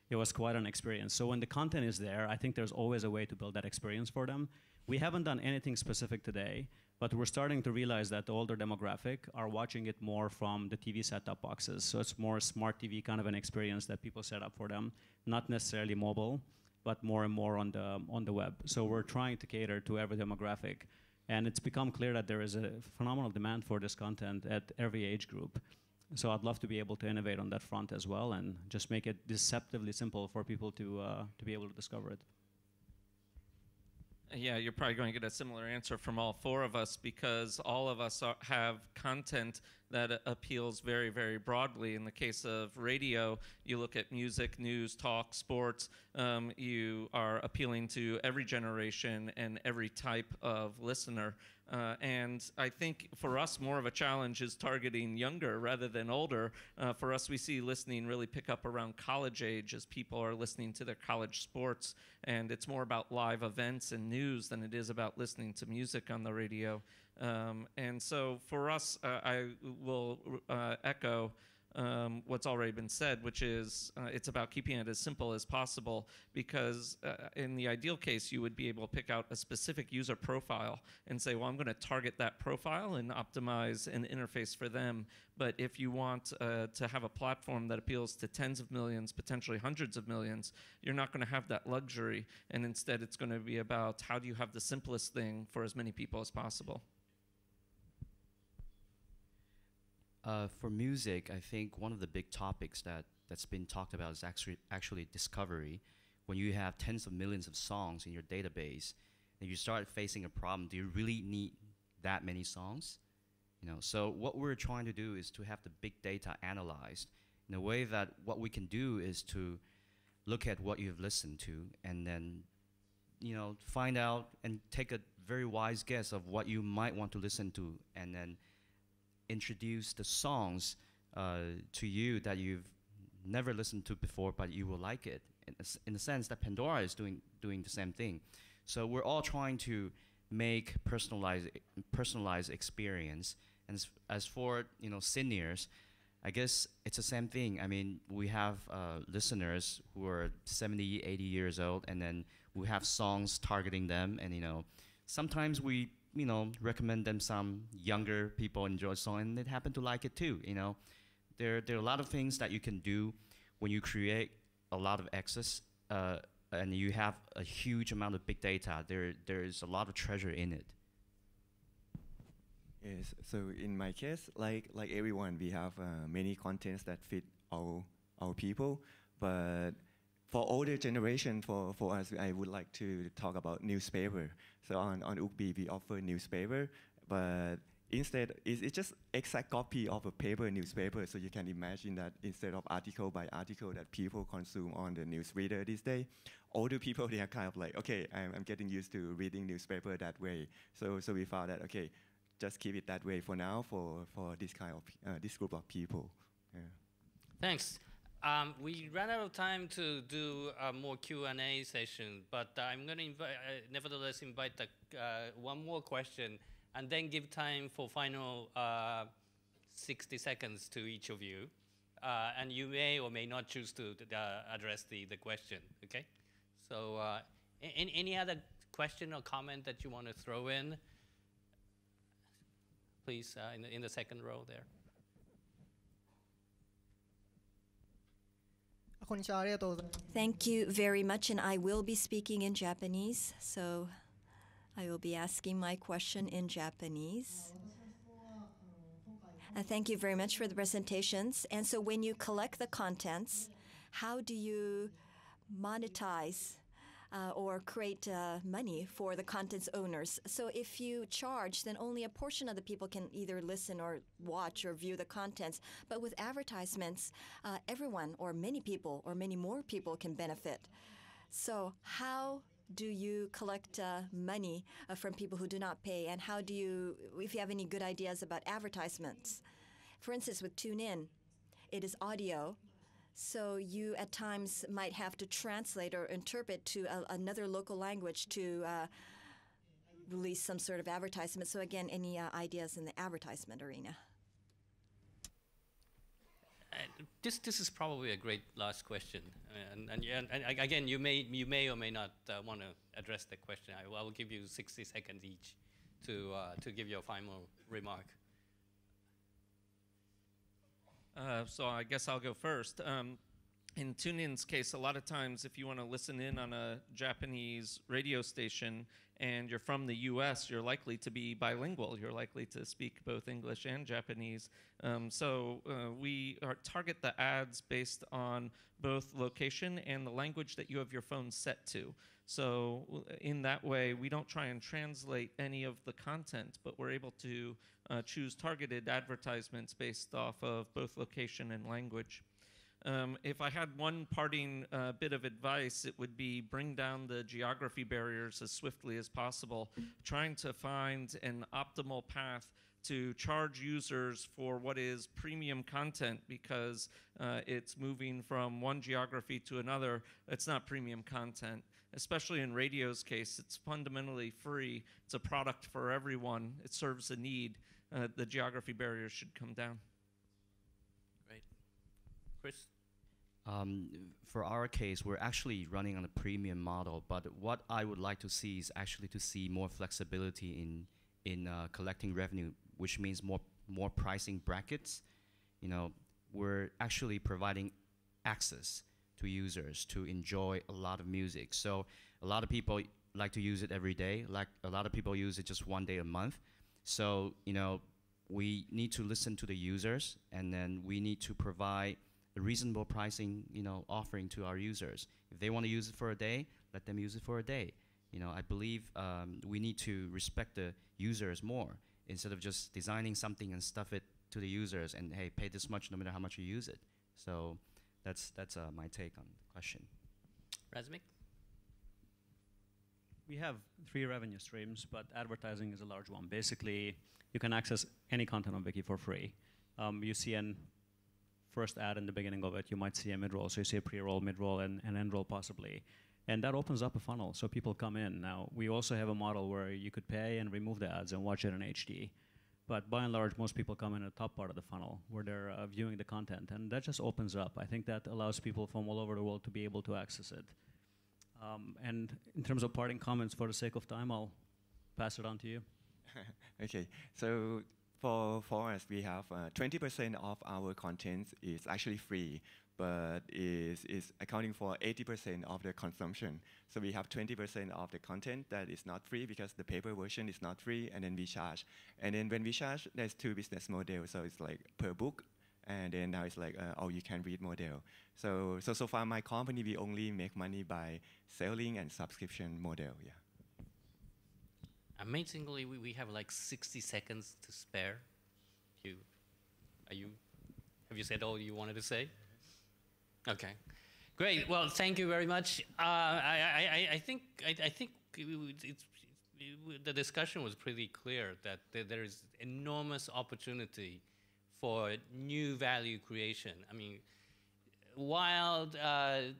It was quite an experience. So when the content is there, I think there's always a way to build that experience for them. We haven't done anything specific today, but we're starting to realize that the older demographic are watching it more from the TV set-top boxes. So it's more smart TV kind of an experience that people set up for them, not necessarily mobile, but more and more on the web. So we're trying to cater to every demographic. And it's become clear that there is a phenomenal demand for this content at every age group. So I'd love to be able to innovate on that front as well and just make it deceptively simple for people to be able to discover it. Yeah, you're probably going to get a similar answer from all four of us because all of us have content that appeals very, very broadly. In the case of radio, you look at music, news, talk, sports. You are appealing to every generation and every type of listener. And I think for us, more of a challenge is targeting younger rather than older. For us, we see listening really pick up around college age as people are listening to their college sports. And it's more about live events and news than it is about listening to music on the radio. And so for us, I will echo what's already been said, which is it's about keeping it as simple as possible, because in the ideal case, you would be able to pick out a specific user profile and say, well, I'm going to target that profile and optimize an interface for them. But if you want to have a platform that appeals to tens of millions, potentially hundreds of millions, you're not going to have that luxury. And instead, it's going to be about how do you have the simplest thing for as many people as possible. For music, I think one of the big topics that's been talked about is actually discovery. When you have tens of millions of songs in your database, and you start facing a problem, do you really need that many songs? So what we're trying to do is to have the big data analyzed in a way that what we can do is to look at what you've listened to and then, find out and take a very wise guess of what you might want to listen to, and then introduce the songs to you that you've never listened to before, but you will like it. In the sense that Pandora is doing the same thing. So we're all trying to make personalized experience. And as for seniors, I guess it's the same thing. I mean, we have listeners who are 70, 80 years old, and then we have songs targeting them, and sometimes we recommend them some younger people enjoy a song, and they happen to like it too. There are a lot of things that you can do when you create a lot of access, and you have a huge amount of big data. There is a lot of treasure in it. Yes. So in my case, like everyone, we have many contents that fit our people, but for older generation, for us, I would like to talk about newspaper. So on OOKBEE, we offer newspaper, but instead, it's just exact copy of a paper newspaper. So you can imagine that instead of article by article that people consume on the newsreader these days, older people, they are kind of like, okay, I'm getting used to reading newspaper that way. So we found that, okay, just keep it that way for now for this kind of, this group of people. Yeah. Thanks. We ran out of time to do a more Q&A session, but I'm going to nevertheless invite one more question and then give time for final 60 seconds to each of you. And you may or may not choose to address the question, okay? So any other question or comment that you want to throw in? Please, in the second row there. Thank you very much, and I will be speaking in Japanese, so I will be asking my question in Japanese. Thank you very much for the presentations. And so when you collect the contents, how do you monetize or create money for the contents owners? So if you charge, then only a portion of the people can either listen or watch or view the contents. But with advertisements, everyone or many people or many more people can benefit. So how do you collect money from people who do not pay? And how do you, if you have any good ideas about advertisements? For instance, with TuneIn, it is audio. So you at times might have to translate or interpret to another local language to release some sort of advertisement. So again, any ideas in the advertisement arena? This is probably a great last question, and again, you may or may not want to address the question. I will give you 60 seconds each to give your final remark. So I guess I'll go first. in TuneIn's case, a lot of times if you want to listen in on a Japanese radio station and you're from the US, you're likely to be bilingual. You're likely to speak both English and Japanese. We target the ads based on both location and the language that you have your phone set to. So in that way, we don't try and translate any of the content, but we're able to choose targeted advertisements based off of both location and language. If I had one parting bit of advice, it would be bring down the geography barriers as swiftly as possible, trying to find an optimal path to charge users for what is premium content, because it's moving from one geography to another. It's not premium content. Especially in radio's case, it's fundamentally free. It's a product for everyone. It serves a need. The geography barriers should come down. Great. Chris? For our case, we're actually running on a premium model, but what I would like to see is actually to see more flexibility in collecting revenue, which means more pricing brackets. You know, we're actually providing access to users to enjoy a lot of music. So a lot of people like to use it every day, like a lot of people use it just one day a month. So, you know, we need to listen to the users, and then we need to provide a reasonable pricing, you know, offering to our users. If they want to use it for a day, let them use it for a day. You know, I believe we need to respect the users more instead of just designing something and stuff it to the users and, hey, pay this much no matter how much you use it. So that's my take on the question. Razmig? We have 3 revenue streams, but advertising is a large one. Basically, you can access any content on Viki for free. You see an first ad in the beginning of it, you might see a mid-roll, so you see a pre-roll, mid-roll, and an end-roll possibly. And that opens up a funnel, so people come in. Now, we also have a model where you could pay and remove the ads and watch it in HD. But by and large, most people come in at the top part of the funnel where they're viewing the content, and that just opens up. I think that allows people from all over the world to be able to access it. And in terms of parting comments, for the sake of time, I'll pass it on to you. Okay, so for us, we have 20% of our content is actually free, but is accounting for 80% of the consumption. So we have 20% of the content that is not free because the paper version is not free, and then we charge. And then when we charge, there's 2 business models. So it's like per book, and then now it's like all you can read model. So far my company, we only make money by selling and subscription model, yeah. Amazingly, we have like 60 seconds to spare. Have you said all you wanted to say? Okay, great. Well, thank you very much. I think the discussion was pretty clear that there is enormous opportunity for new value creation. I mean, while the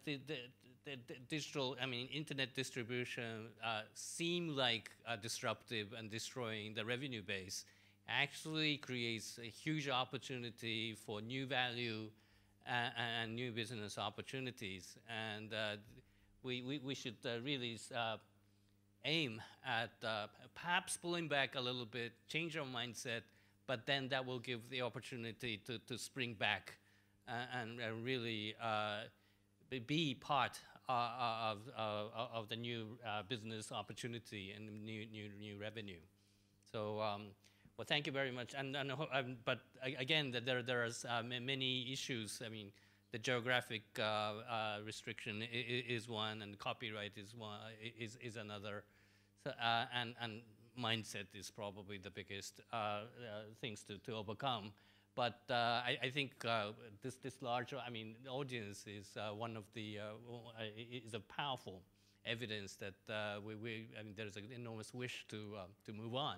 digital, internet distribution seem like disruptive and destroying the revenue base, actually creates a huge opportunity for new value and new business opportunities. And we should really aim at perhaps pulling back a little bit, change our mindset, but then that will give the opportunity to spring back and really be part of the new business opportunity and new revenue. So, well, thank you very much. But again, there are many issues. I mean, the geographic restriction is one, and copyright is another. So, and mindset is probably the biggest things to overcome. But I think this larger, the audience is one of the is a powerful evidence that there's an enormous wish to move on.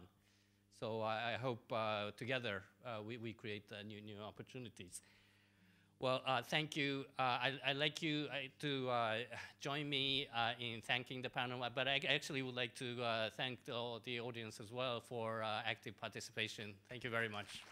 So I hope together we create new opportunities. Well, thank you. I'd like you to join me in thanking the panel, but I actually would like to thank the audience as well for active participation. Thank you very much.